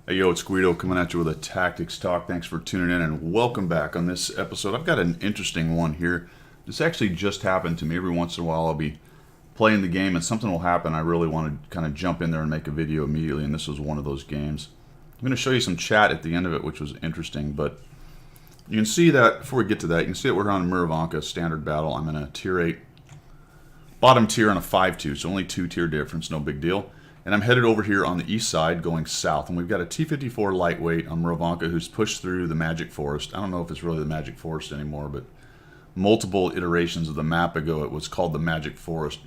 Hey, yo, it's Guido coming at you with a Tactics Talk. Thanks for tuning in and welcome back on this episode. I've got an interesting one here. This actually just happened to me. Every once in a while, I'll be playing the game and something will happen. I really want to kind of jump in there and make a video immediately, and this was one of those games. I'm going to show you some chat at the end of it, which was interesting, but you can see that, before we get to that, you can see that we're on Miravanka Standard Battle. I'm in a Tier 8, bottom tier on a 5-2, so only 2-tier difference, no big deal. And I'm headed over here on the east side going south. And we've got a T-54 lightweight on Miravanka who's pushed through the Magic Forest. I don't know if it's really the Magic Forest anymore, but multiple iterations of the map ago it was called the Magic Forest.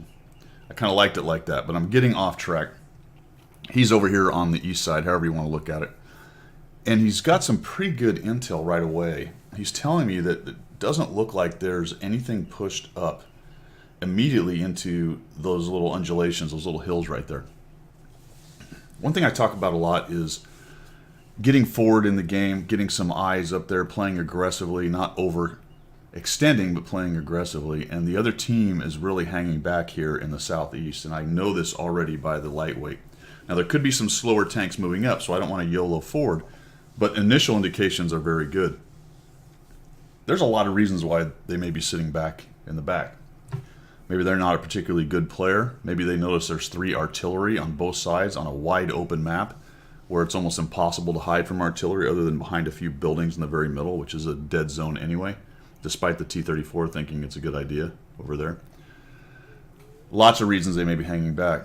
I kind of liked it like that, but I'm getting off track. He's over here on the east side, however you want to look at it. And he's got some pretty good intel right away. He's telling me that it doesn't look like there's anything pushed up immediately into those little undulations, those little hills right there. One thing I talk about a lot is getting forward in the game, getting some eyes up there, playing aggressively, not overextending, but playing aggressively. And the other team is really hanging back here in the southeast, and I know this already by the lightweight. Now, there could be some slower tanks moving up, so I don't want to YOLO forward, but initial indications are very good. There's a lot of reasons why they may be sitting back in the back. Maybe they're not a particularly good player. Maybe they notice there's 3 artillery on both sides on a wide open map where it's almost impossible to hide from artillery other than behind a few buildings in the very middle, which is a dead zone anyway, despite the T-34 thinking it's a good idea over there. Lots of reasons they may be hanging back.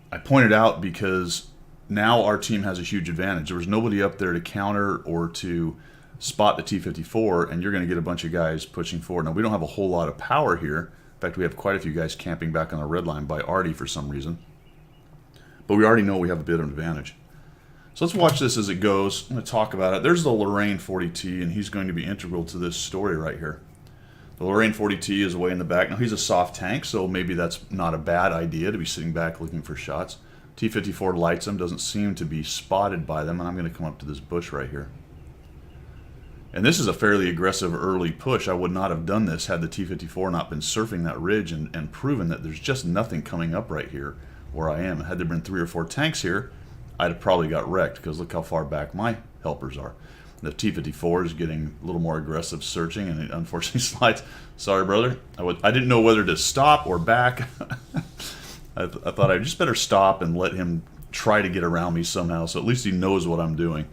I pointed out because now our team has a huge advantage. There was nobody up there to counter or to spot the T-54, and you're going to get a bunch of guys pushing forward. Now, we don't have a whole lot of power here. In fact, we have quite a few guys camping back on the red line by Artie for some reason. But we already know we have a bit of an advantage. So let's watch this as it goes. I'm going to talk about it. There's the Lorraine 40T, and he's going to be integral to this story right here. The Lorraine 40T is way in the back. Now, he's a soft tank, so maybe that's not a bad idea to be sitting back looking for shots. T-54 lights him, doesn't seem to be spotted by them, and I'm going to come up to this bush right here. And this is a fairly aggressive early push. I would not have done this had the T-54 not been surfing that ridge and proven that there's just nothing coming up right here where I am. Had there been 3 or 4 tanks here, I'd have probably got wrecked because look how far back my helpers are. The T-54 is getting a little more aggressive searching, and it unfortunately slides. Sorry, brother. I didn't know whether to stop or back. I thought I just better stop and let him try to get around me somehow, so at least he knows what I'm doing.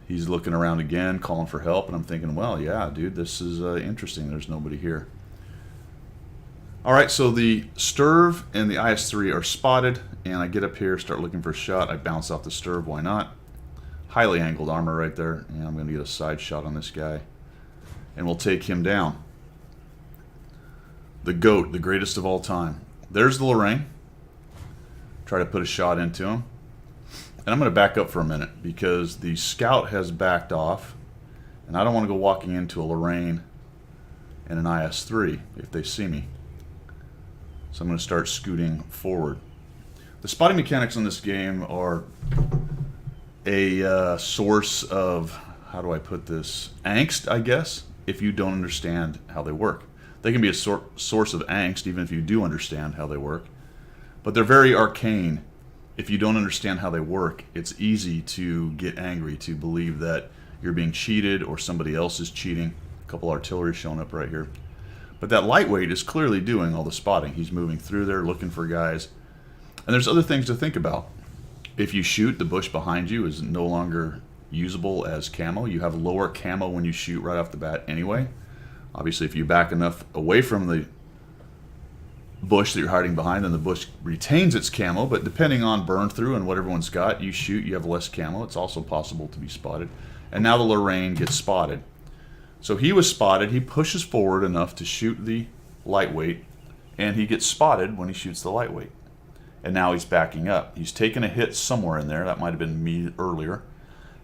He's looking around again, calling for help, and I'm thinking, well, yeah, dude, this is interesting. There's nobody here. All right, so the Sturv and the IS-3 are spotted, and I get up here, start looking for a shot. I bounce off the Sturv, why not? Highly angled armor right there, and I'm going to get a side shot on this guy, and we'll take him down. The GOAT, the greatest of all time. There's the Lorraine. Try to put a shot into him. And I'm going to back up for a minute because the scout has backed off, and I don't want to go walking into a Lorraine and an IS-3 if they see me. So I'm going to start scooting forward. The spotting mechanics in this game are a source of, how do I put this, angst, I guess, if you don't understand how they work. They can be a source of angst even if you do understand how they work, but they're very arcane. If you don't understand how they work, it's easy to get angry, to believe that you're being cheated or somebody else is cheating. A couple artillery showing up right here. But that lightweight is clearly doing all the spotting. He's moving through there, looking for guys. And there's other things to think about. If you shoot, the bush behind you is no longer usable as camo. You have lower camo when you shoot right off the bat anyway. Obviously, if you back enough away from the bush that you're hiding behind, then the bush retains its camo, but depending on burn through and what everyone's got, you shoot, you have less camo. It's also possible to be spotted. And now the Lorraine gets spotted. So he was spotted. He pushes forward enough to shoot the lightweight, and he gets spotted when he shoots the lightweight. And now he's backing up. He's taken a hit somewhere in there. That might have been me earlier.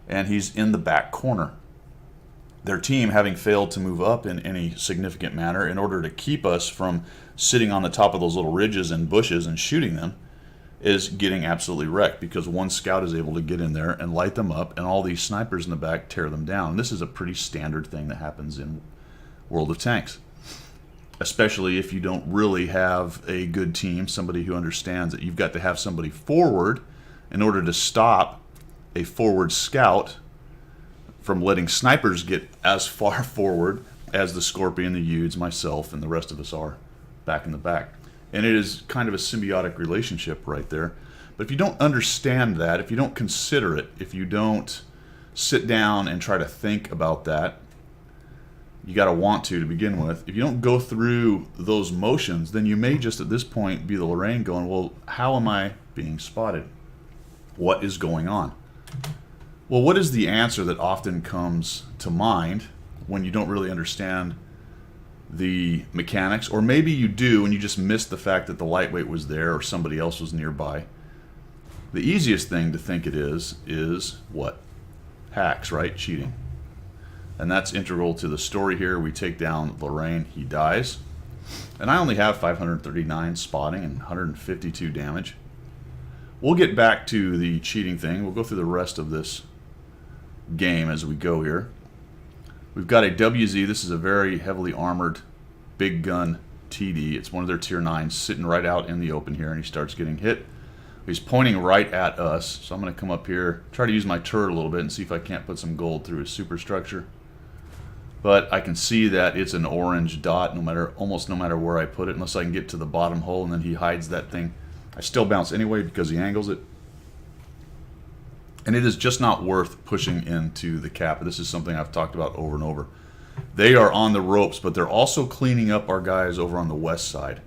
And he's in the back corner. Their team, having failed to move up in any significant manner in order to keep us from sitting on the top of those little ridges and bushes and shooting them, is getting absolutely wrecked because one scout is able to get in there and light them up, and all these snipers in the back tear them down. This is a pretty standard thing that happens in World of Tanks, especially if you don't really have a good team, somebody who understands that you've got to have somebody forward in order to stop a forward scout from letting snipers get as far forward as the Scorpion, the Yudes, myself, and the rest of us are back in the back. And it is kind of a symbiotic relationship right there. But if you don't understand that, if you don't consider it, if you don't sit down and try to think about that, you got to want to begin with. If you don't go through those motions, then you may just at this point be the Lorraine going, well, how am I being spotted? What is going on? Well, what is the answer that often comes to mind when you don't really understand the mechanics? Or maybe you do and you just missed the fact that the lightweight was there or somebody else was nearby. The easiest thing to think it is what? Hacks, right? Cheating. And that's integral to the story here. We take down Lorraine, he dies. And I only have 539 spotting and 152 damage. We'll get back to the cheating thing. We'll go through the rest of this game as we go here. We've got a WZ. This is a very heavily armored big gun TD. It's one of their tier 9s sitting right out in the open here, and he starts getting hit. He's pointing right at us, so I'm going to come up here, try to use my turret a little bit and see if I can't put some gold through his superstructure. But I can see that it's an orange dot almost no matter where I put it, unless I can get to the bottom hole and then he hides that thing. I still bounce anyway because he angles it. And it is just not worth pushing into the cap. This is something I've talked about over and over. They are on the ropes, but they're also cleaning up our guys over on the west side.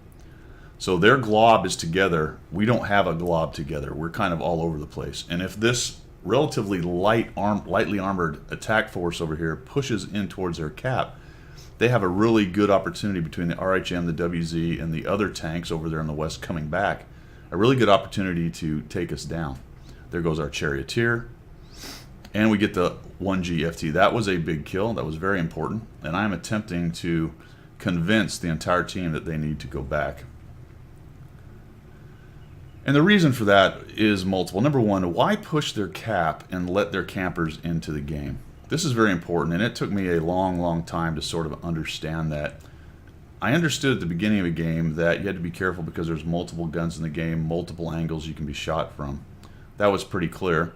So their glob is together. We don't have a glob together. We're kind of all over the place. And if this relatively lightly armored attack force over here pushes in towards their cap, they have a really good opportunity between the RHM, the WZ, and the other tanks over there in the west coming back. A really good opportunity to take us down. There goes our Charioteer. And we get the 1G FT. That was a big kill. That was very important. And I'm attempting to convince the entire team that they need to go back. And the reason for that is multiple. Number one, why push their cap and let their campers into the game? This is very important, and it took me a long time to sort of understand that. I understood at the beginning of a game that you had to be careful because there's multiple guns in the game, multiple angles you can be shot from. That was pretty clear.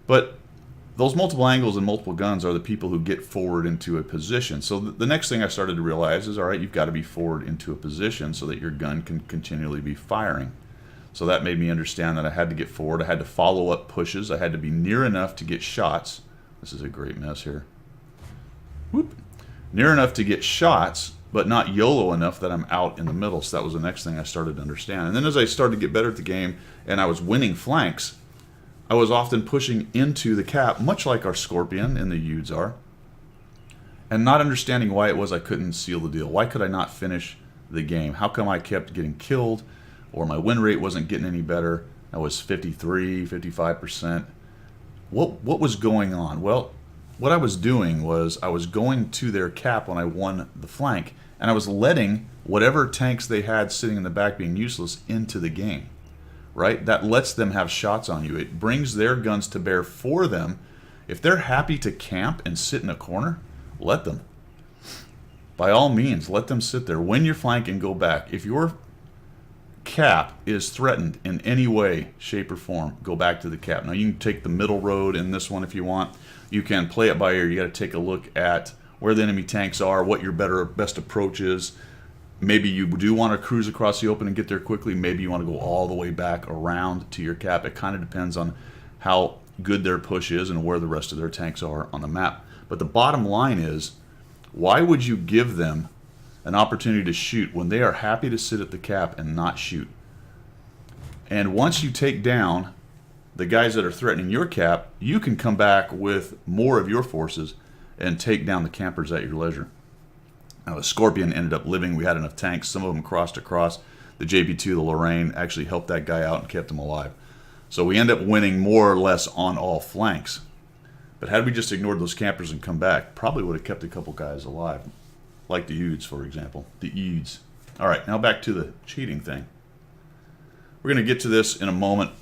But those multiple angles and multiple guns are the people who get forward into a position. So the next thing I started to realize is, all right, you've got to be forward into a position so that your gun can continually be firing. So that made me understand that I had to get forward. I had to follow up pushes. I had to be near enough to get shots. This is a great mess here. Whoop. Near enough to get shots, but not YOLO enough that I'm out in the middle. So that was the next thing I started to understand. And then as I started to get better at the game and I was winning flanks, I was often pushing into the cap, much like our Scorpion and the Yudes are, and not understanding why it was I couldn't seal the deal. Why could I not finish the game? How come I kept getting killed? Or my win rate wasn't getting any better. I was 53, 55%. What was going on? Well, what I was doing was I was going to their cap when I won the flank, and I was letting whatever tanks they had sitting in the back being useless into the game, right? That lets them have shots on you. It brings their guns to bear for them. If they're happy to camp and sit in a corner, let them. By all means, let them sit there. Win your flank and go back. If your cap is threatened in any way, shape, or form, go back to the cap. Now you can take the middle road in this one if you want. You can play it by ear. You got to take a look at where the enemy tanks are, what your best approach is. Maybe you do want to cruise across the open and get there quickly. Maybe you want to go all the way back around to your cap. It kind of depends on how good their push is and where the rest of their tanks are on the map. But the bottom line is, why would you give them an opportunity to shoot when they are happy to sit at the cap and not shoot? And once you take down the guys that are threatening your cap, you can come back with more of your forces and take down the campers at your leisure. Now the Scorpion ended up living. We had enough tanks. Some of them crossed across. The JP2, the Lorraine, actually helped that guy out and kept him alive. So we end up winning more or less on all flanks. But had we just ignored those campers and come back, probably would have kept a couple guys alive. Like the Yudes, for example. The Yudes. All right, now back to the cheating thing. We're going to get to this in a moment.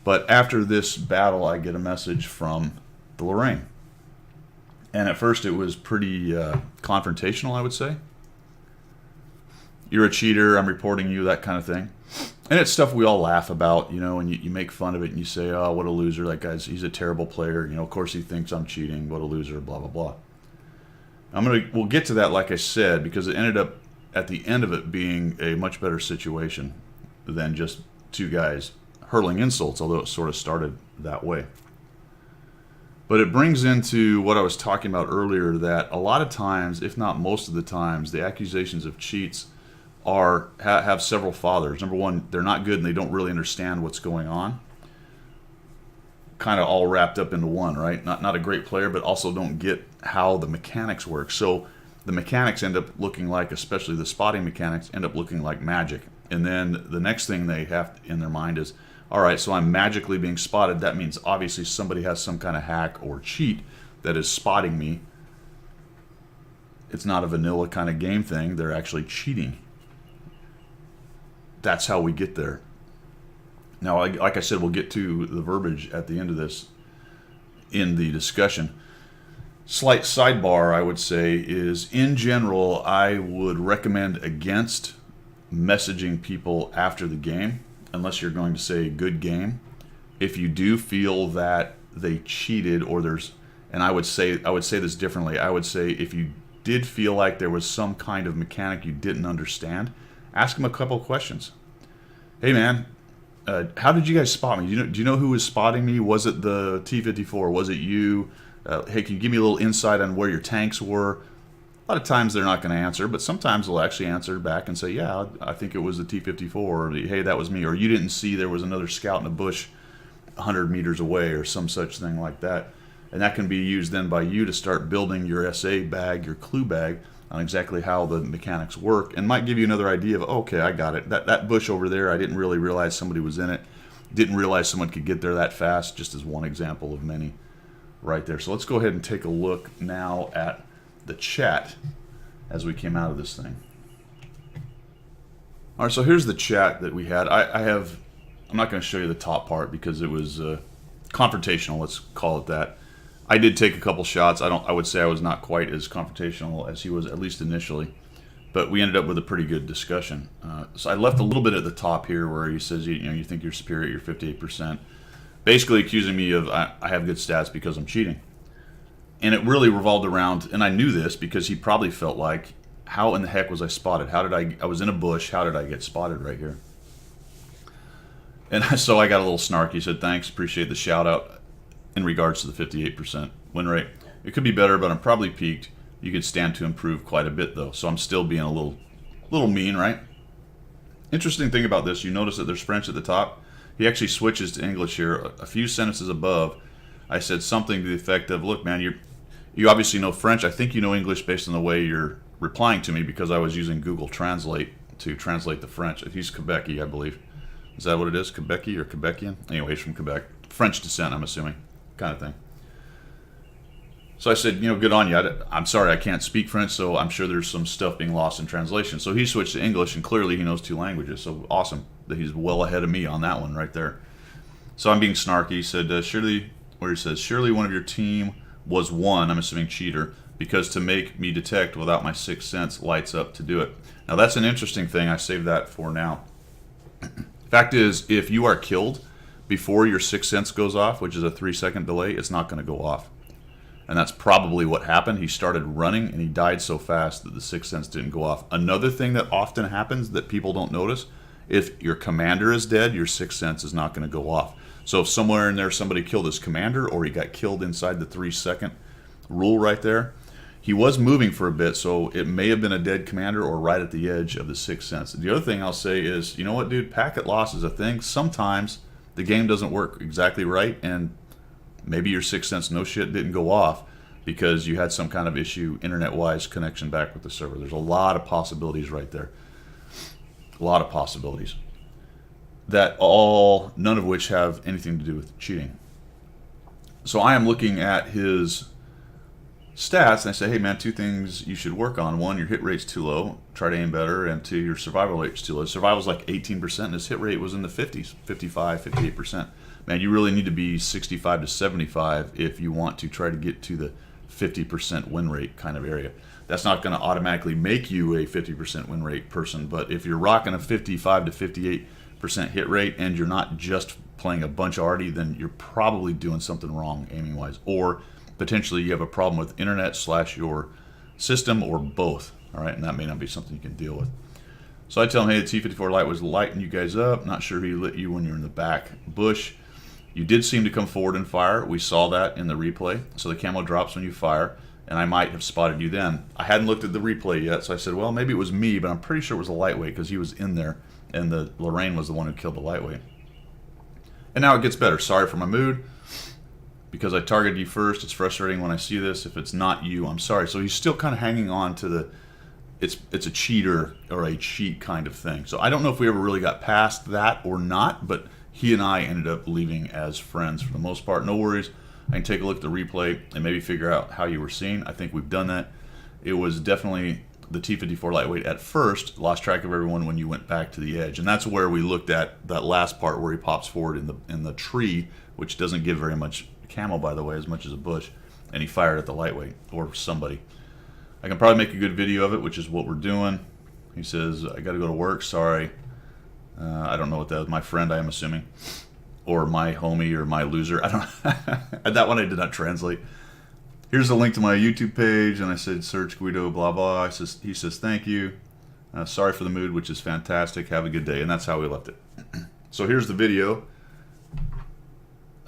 But after this battle, I get a message from the Lorraine. And at first it was pretty confrontational, I would say. You're a cheater, I'm reporting you, that kind of thing. And it's stuff we all laugh about, and you make fun of it and you say, oh, what a loser. That he's a terrible player. Of course he thinks I'm cheating. What a loser, blah, blah, blah. We'll get to that, like I said, because it ended up at the end of it being a much better situation than just two guys hurling insults, although it sort of started that way. But it brings into what I was talking about earlier, that a lot of times, if not most of the times, the accusations of cheats have several fathers. Number one, they're not good and they don't really understand what's going on. Kind of all wrapped up into one, right? Not a great player, but also don't get how the mechanics work. So the mechanics end up looking like, especially the spotting mechanics, end up looking like magic. And then the next thing they have in their mind is, all right, so I'm magically being spotted. That means obviously somebody has some kind of hack or cheat that is spotting me. It's not a vanilla kind of game thing. They're actually cheating. That's how we get there. Now, like I said, we'll get to the verbiage at the end of this in the discussion. Slight sidebar, I would say, is in general, I would recommend against messaging people after the game, unless you're going to say good game. If you do feel that they cheated and I would say this differently. I would say if you did feel like there was some kind of mechanic you didn't understand, ask them a couple questions. Hey man, how did you guys spot me? Do you know who was spotting me? Was it the T-54? Was it you? Hey, can you give me a little insight on where your tanks were? A lot of times they're not going to answer, but sometimes they'll actually answer back and say, yeah, I think it was the T-54, or hey, that was me, or you didn't see there was another scout in a bush 100 meters away, or some such thing like that. And that can be used then by you to start building your SA bag, your clue bag, on exactly how the mechanics work, and might give you another idea of, okay, I got it. That bush over there, I didn't really realize somebody was in it. Didn't realize someone could get there that fast, just as one example of many right there. So let's go ahead and take a look now at the chat as we came out of this thing. All right, so here's the chat that we had. I'm not going to show you the top part because it was confrontational, let's call it that. I did take a couple shots. I would say I was not quite as confrontational as he was, at least initially, but we ended up with a pretty good discussion. So I left a little bit at the top here where he says, you think you're superior, you're 58%, basically accusing me of I have good stats because I'm cheating. And it really revolved around, and I knew this because he probably felt like, how in the heck was I spotted? I was in a bush, how did I get spotted right here? And so I got a little snarky. He said, thanks, appreciate the shout out. In regards to the 58% win rate, it could be better, but I'm probably peaked. You could stand to improve quite a bit though, so I'm still being a little mean, right? Interesting thing about this, you notice that there's French at the top. He actually switches to English here. A few sentences above, I said something to the effect of, look man, you obviously know French. I think you know English based on the way you're replying to me, because I was using Google Translate to translate the French. He's Quebecy, I believe. Is that what it is? Quebecy or Quebecian? Anyway, he's from Quebec. French descent, I'm assuming. Kind of thing. So I said, good on you. I'm sorry, I can't speak French, so I'm sure there's some stuff being lost in translation. So he switched to English, and clearly he knows two languages. So awesome that he's well ahead of me on that one right there. So I'm being snarky. He said, surely one of your team was one, I'm assuming cheater, because to make me detect without my sixth sense lights up to do it. Now that's an interesting thing. I saved that for now. Fact is, if you are killed before your sixth sense goes off, which is a 3-second delay, it's not going to go off. And that's probably what happened. He started running and he died so fast that the sixth sense didn't go off. Another thing that often happens that people don't notice, if your commander is dead, your sixth sense is not going to go off. So if somewhere in there somebody killed his commander, or he got killed inside the 3-second rule right there, he was moving for a bit, so it may have been a dead commander or right at the edge of the sixth sense. The other thing I'll say is, you know what, dude, packet loss is a thing. Sometimes the game doesn't work exactly right, and maybe your sixth sense no shit didn't go off because you had some kind of issue internet-wise connection back with the server. There's a lot of possibilities right there. A lot of possibilities. None of which have anything to do with cheating. So I am looking at his stats and I say, hey man, two things you should work on. One, your hit rate's too low, try to aim better, and two, your survival rate's too low. Survival's like 18%, and his hit rate was in the 50s, 55, 58%. Man, you really need to be 65 to 75 if you want to try to get to the 50% win rate kind of area. That's not going to automatically make you a 50% win rate person, but if you're rocking a 55 to 58% hit rate and you're not just playing a bunch already, then you're probably doing something wrong aiming wise, or potentially you have a problem with internet / your system, or both. All right, and that may not be something you can deal with. So I tell him, hey, the T-54 light was lighting you guys up. Not sure he lit you when you're in the back bush. You did seem to come forward and fire. We saw that in the replay. So the camo drops when you fire, and I might have spotted you then. I hadn't looked at the replay yet, so I said, well, maybe it was me, but I'm pretty sure it was a lightweight because he was in there, and the Lorraine was the one who killed the lightweight. And now it gets better. Sorry for my mood, because I targeted you first. It's frustrating when I see this. If it's not you, I'm sorry. So he's still kind of hanging on to the, it's a cheater or a cheat kind of thing. So I don't know if we ever really got past that or not, but he and I ended up leaving as friends for the most part. No worries. I can take a look at the replay and maybe figure out how you were seen. I think we've done that. It was definitely the T-54 lightweight at first. Lost track of everyone when you went back to the edge, and that's where we looked at that last part where he pops forward in the tree, which doesn't give very much camo, by the way, as much as a bush, and he fired at the lightweight or somebody. I can probably make a good video of it, which is what we're doing. He says, I got to go to work, sorry. I don't know what that is. My friend, I am assuming, or my homie, or my loser. I don't. That one I did not translate. Here's the link to my YouTube page, and I said search Guido blah blah. He says thank you. Sorry for the mood, which is fantastic. Have a good day, and that's how we left it. So here's the video.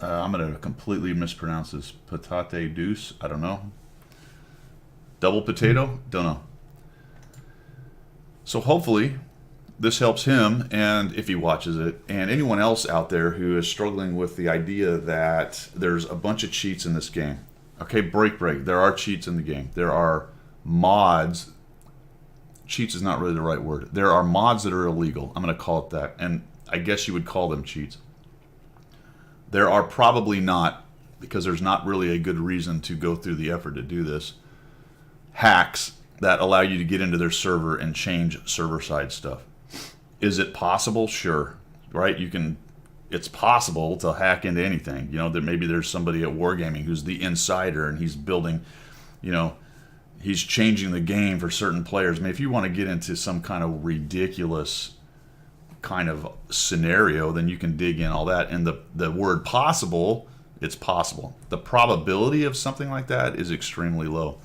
I'm gonna completely mispronounce this. Patate douce. I don't know. Double potato. Don't know. So hopefully this helps him, and if he watches it, and anyone else out there who is struggling with the idea that there's a bunch of cheats in this game. Okay, break. There are cheats in the game. There are mods. Cheats is not really the right word. There are mods that are illegal. I'm going to call it that, and I guess you would call them cheats. There are probably not, because there's not really a good reason to go through the effort to do this, hacks that allow you to get into their server and change server-side stuff. Is it possible? Sure. Right? It's possible to hack into anything. You know, that maybe there's somebody at Wargaming who's the insider and he's building, you know, he's changing the game for certain players. I mean, if you want to get into some kind of ridiculous kind of scenario, then you can dig in all that. And the word possible, it's possible. The probability of something like that is extremely low.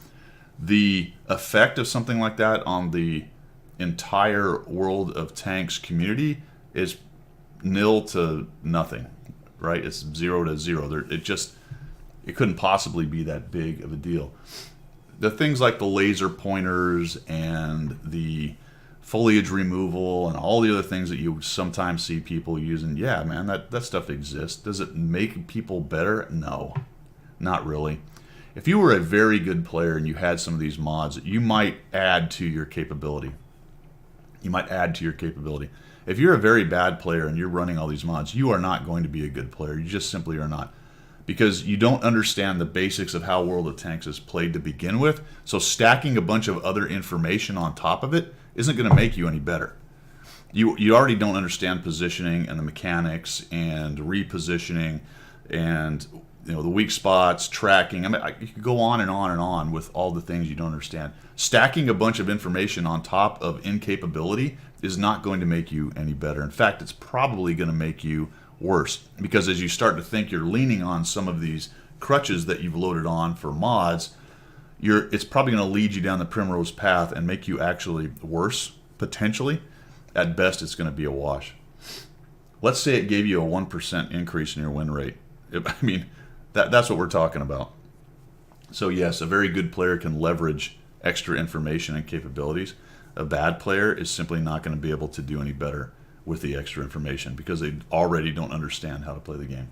The effect of something like that on the entire World of Tanks community is nil to nothing, right? It's 0 to 0. It couldn't possibly be that big of a deal. The things like the laser pointers and the foliage removal and all the other things that you sometimes see people using, yeah, man, that stuff exists. Does it make people better? No, not really. If you were a very good player and you had some of these mods, you might add to your capability. If you're a very bad player and you're running all these mods, you are not going to be a good player. You just simply are not. Because you don't understand the basics of how World of Tanks is played to begin with. So stacking a bunch of other information on top of it isn't going to make you any better. You already don't understand positioning and the mechanics and repositioning and, you know, the weak spots, tracking. I mean, you could go on and on and on with all the things you don't understand. Stacking a bunch of information on top of incapability is not going to make you any better. In fact, it's probably going to make you worse, because as you start to think you're leaning on some of these crutches that you've loaded on for mods, it's probably going to lead you down the primrose path and make you actually worse, potentially. At best, it's going to be a wash. Let's say it gave you a 1% increase in your win rate. I mean, that's what we're talking about. So yes, a very good player can leverage extra information and capabilities. A bad player is simply not going to be able to do any better with the extra information because they already don't understand how to play the game.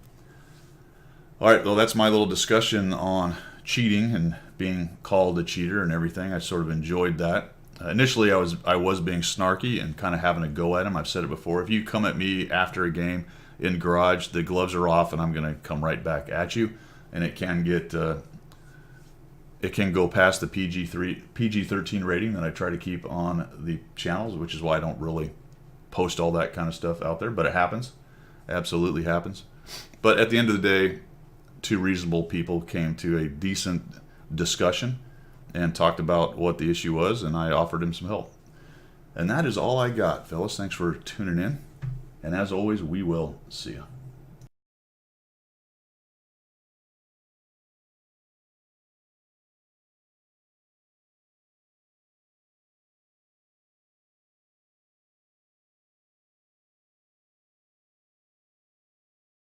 All right, well, that's my little discussion on cheating and being called a cheater and everything. I sort of enjoyed that. Initially, I was being snarky and kind of having a go at him. I've said it before. If you come at me after a game in Garage, the gloves are off and I'm going to come right back at you. And it can get... it can go past the PG-13 rating that I try to keep on the channels, which is why I don't really post all that kind of stuff out there, but it happens. Absolutely happens. But at the end of the day, two reasonable people came to a decent discussion and talked about what the issue was, and I offered him some help. And that is all I got, fellas. Thanks for tuning in. And as always, we will see you.